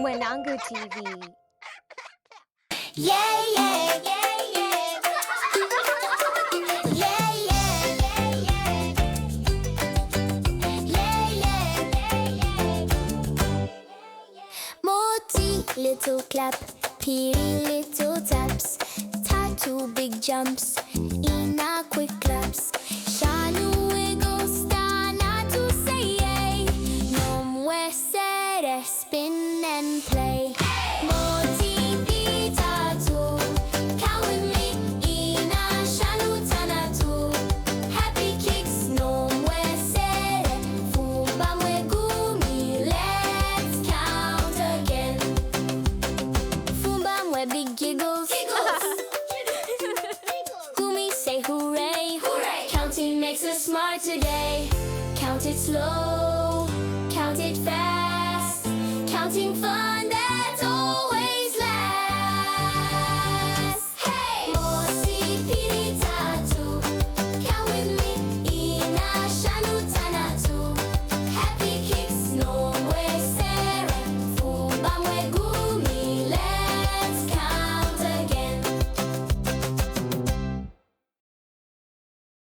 Manangu TV. Yeah, yeah, yeah, yeah. Yeah, yeah, yeah, yeah. Yeah, yeah, yeah, yeah. Moti, little clap. Piri, little taps. Tatu, big jumps. Ina, quick claps. Shanu, wiggle, stana to say yay. Nom, we sere, spin and play. Moti, tatu. Count with me. Ina, shanu, tanatu. Happy kicks, nom, we sere. Fumba, we gumi. Let's count again. Fumba, we big giggles. Gumi, say hooray. Hooray. Counting makes us smart today. Count it slow, count it fast. Counting fun.